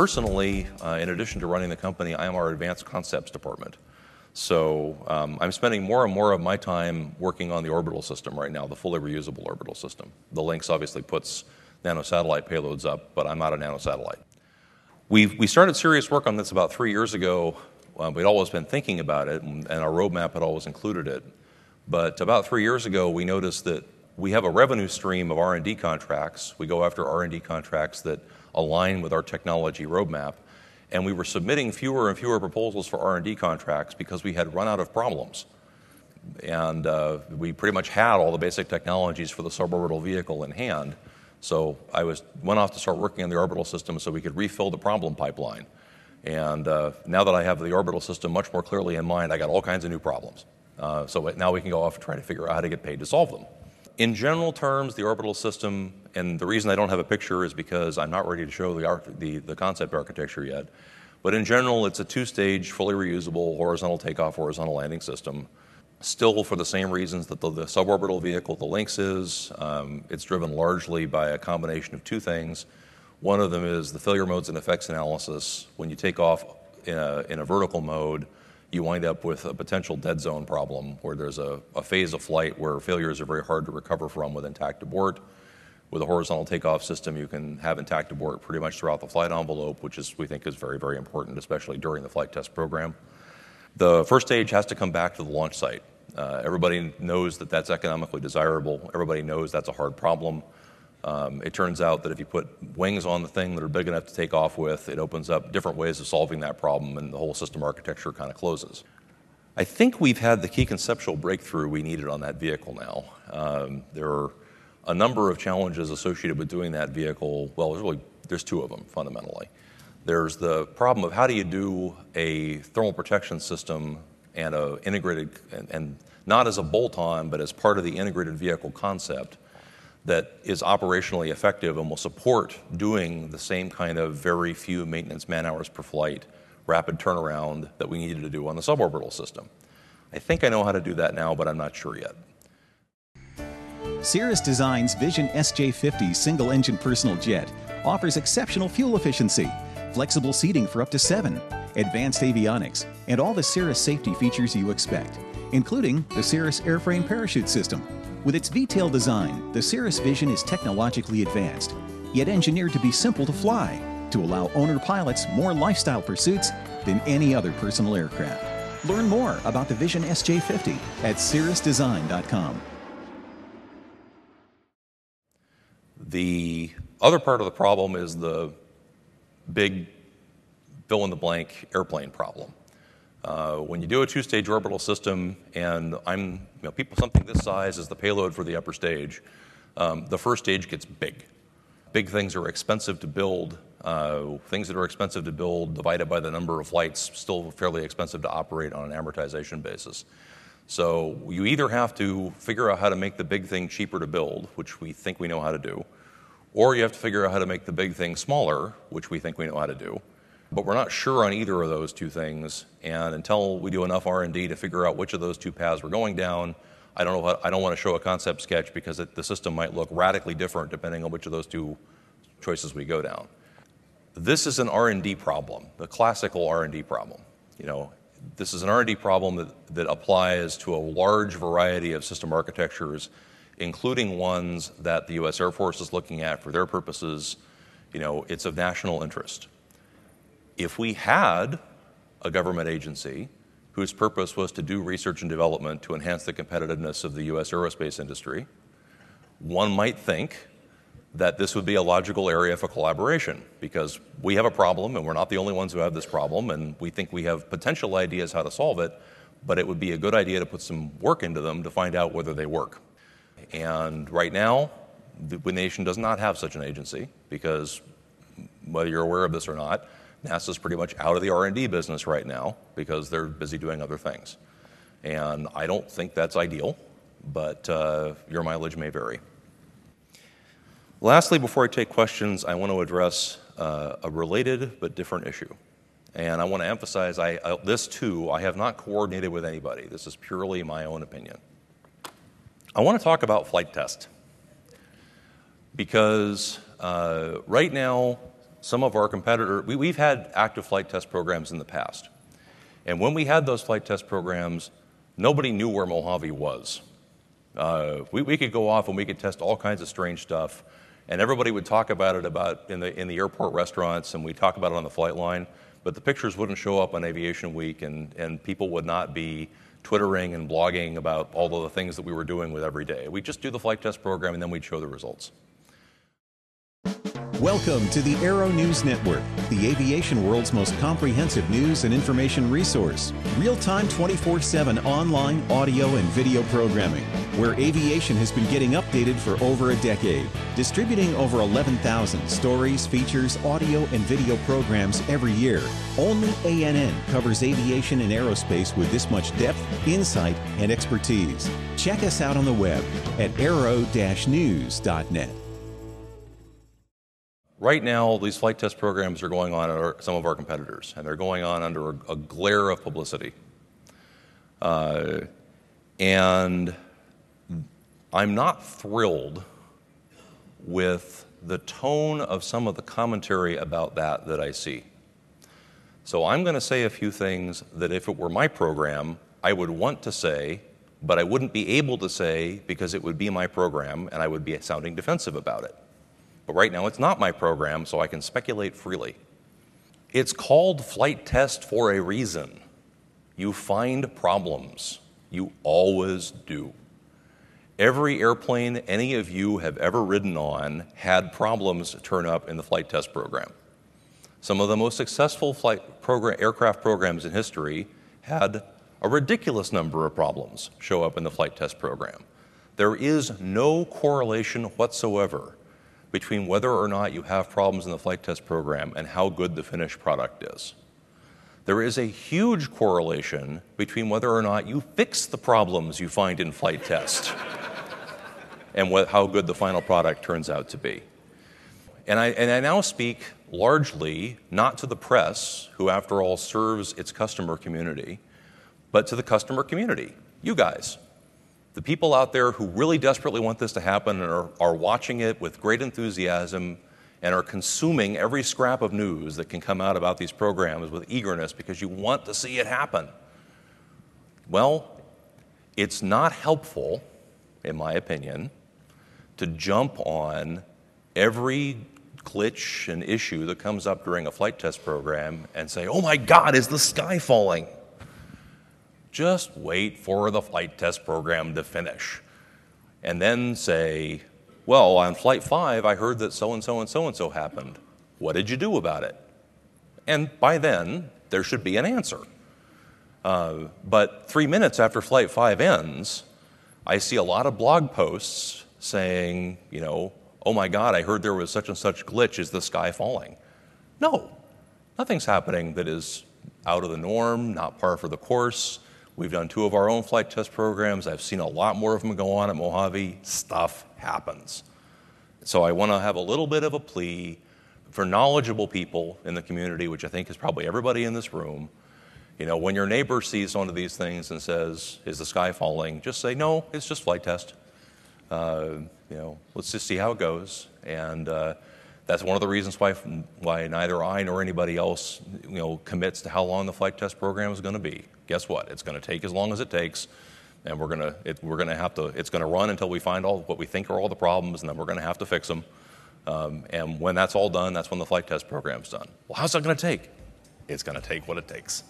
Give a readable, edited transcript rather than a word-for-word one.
Personally, in addition to running the company, I am our advanced concepts department. So I'm spending more and more of my time working on the orbital system right now, the fully reusable orbital system. The Lynx obviously puts nanosatellite payloads up, but I'm not a nanosatellite. We started serious work on this about 3 years ago. We'd always been thinking about it, and our roadmap had always included it. But about 3 years ago, we noticed that we have a revenue stream of R&D contracts. We go after R&D contracts that align with our technology roadmap. And we were submitting fewer and fewer proposals for R&D contracts because we had run out of problems. And we pretty much had all the basic technologies for the suborbital vehicle in hand. So I went off to start working on the orbital system so we could refill the problem pipeline. And now that I have the orbital system much more clearly in mind, I got all kinds of new problems. So now we can go off and try to figure out how to get paid to solve them. In general terms, the orbital system, and the reason I don't have a picture is because I'm not ready to show the concept architecture yet, but in general, it's a two-stage, fully reusable, horizontal takeoff, horizontal landing system. Still, for the same reasons that the suborbital vehicle, the Lynx, is, it's driven largely by a combination of two things. One of them is the failure modes and effects analysis. When you take off in a vertical mode, you wind up with a potential dead zone problem where there's a phase of flight where failures are very hard to recover from with intact abort. With a horizontal takeoff system, you can have intact abort pretty much throughout the flight envelope, which we think is very, very important, especially during the flight test program. The first stage has to come back to the launch site. Everybody knows that that's economically desirable. Everybody knows that's a hard problem. It turns out that if you put wings on the thing that are big enough to take off with, it opens up different ways of solving that problem, and the whole system architecture kind of closes. I think we've had the key conceptual breakthrough we needed on that vehicle now. There are a number of challenges associated with doing that vehicle. Well, there's two of them, fundamentally. There's the problem of how do you do a thermal protection system and a integrated, and not as a bolt-on, but as part of the integrated vehicle concept that is operationally effective and will support doing the same kind of very few maintenance man-hours per flight, rapid turnaround that we needed to do on the suborbital system. I think I know how to do that now, but I'm not sure yet. Cirrus Design's Vision SJ50 single-engine personal jet offers exceptional fuel efficiency, flexible seating for up to 7, advanced avionics, and all the Cirrus safety features you expect, including the Cirrus airframe parachute system. With its V-tail design, the Cirrus Vision is technologically advanced, yet engineered to be simple to fly, to allow owner pilots more lifestyle pursuits than any other personal aircraft. Learn more about the Vision SJ50 at cirrusdesign.com. The other part of the problem is the big fill-in-the-blank airplane problem. When you do a two-stage orbital system, and something this size is the payload for the upper stage, the first stage gets big. Big things are expensive to build. Things that are expensive to build divided by the number of flights, still fairly expensive to operate on an amortization basis. So you either have to figure out how to make the big thing cheaper to build, which we think we know how to do, or you have to figure out how to make the big thing smaller, which we think we know how to do. But we're not sure on either of those two things, and until we do enough R&D to figure out which of those two paths we're going down, I don't want to show a concept sketch because the system might look radically different depending on which of those two choices we go down. This is an R&D problem, the classical R&D problem. This is an R&D problem that applies to a large variety of system architectures, including ones that the U.S. Air Force is looking at for their purposes. It's of national interest. If we had a government agency whose purpose was to do research and development to enhance the competitiveness of the U.S. aerospace industry, one might think that this would be a logical area for collaboration because we have a problem and we're not the only ones who have this problem, and we think we have potential ideas how to solve it, but it would be a good idea to put some work into them to find out whether they work. And right now, the nation does not have such an agency because, whether you're aware of this or not, NASA's pretty much out of the R&D business right now because they're busy doing other things. And I don't think that's ideal, but your mileage may vary. Lastly, before I take questions, I want to address a related but different issue. And I want to emphasize this too, I have not coordinated with anybody. This is purely my own opinion. I want to talk about flight test because right now some of our competitors, we've had active flight test programs in the past. And when we had those flight test programs, nobody knew where Mojave was. We could go off and we could test all kinds of strange stuff, and everybody would talk about it in the airport restaurants, and we'd talk about it on the flight line, but the pictures wouldn't show up on Aviation Week, and people would not be Twittering and blogging about all of the things that we were doing with every day. We'd just do the flight test program, and then we'd show the results. Welcome to the Aero-News Network, the aviation world's most comprehensive news and information resource. Real-time 24/7 online audio and video programming, where aviation has been getting updated for over a decade. Distributing over 11,000 stories, features, audio, and video programs every year. Only ANN covers aviation and aerospace with this much depth, insight, and expertise. Check us out on the web at aero-news.net. Right now, these flight test programs are going on at some of our competitors, and they're going on under a glare of publicity. And I'm not thrilled with the tone of some of the commentary about that I see. So I'm going to say a few things that if it were my program, I would want to say, but I wouldn't be able to say because it would be my program and I would be sounding defensive about it. But right now it's not my program, so I can speculate freely. It's called flight test for a reason. You find problems. You always do. Every airplane any of you have ever ridden on had problems turn up in the flight test program. Some of the most successful aircraft programs in history had a ridiculous number of problems show up in the flight test program. There is no correlation whatsoever between whether or not you have problems in the flight test program and how good the finished product is. There is a huge correlation between whether or not you fix the problems you find in flight test and how good the final product turns out to be. And I now speak largely not to the press, who after all serves its customer community, but to the customer community, you guys. The people out there who really desperately want this to happen and are watching it with great enthusiasm and are consuming every scrap of news that can come out about these programs with eagerness because you want to see it happen. Well, it's not helpful, in my opinion, to jump on every glitch and issue that comes up during a flight test program and say, oh my God, is the sky falling? Just wait for the flight test program to finish. And then say, well, on Flight 5, I heard that so-and-so and so-and-so happened. What did you do about it? And by then, there should be an answer. But 3 minutes after Flight 5 ends, I see a lot of blog posts saying, oh my God, I heard there was such and such glitch. Is the sky falling? No, nothing's happening that is out of the norm, not par for the course. We've done 2 of our own flight test programs. I've seen a lot more of them go on at Mojave. Stuff happens. So I want to have a little bit of a plea for knowledgeable people in the community, which I think is probably everybody in this room. When your neighbor sees one of these things and says, is the sky falling? Just say, no, it's just flight test. Let's just see how it goes. And that's one of the reasons why neither I nor anybody else, commits to how long the flight test program is going to be. Guess what? It's going to take as long as it takes, and it's going to run until we find all what we think are all the problems, and then we're going to have to fix them. And when that's all done, that's when the flight test program's done. Well, how's that going to take? It's going to take what it takes.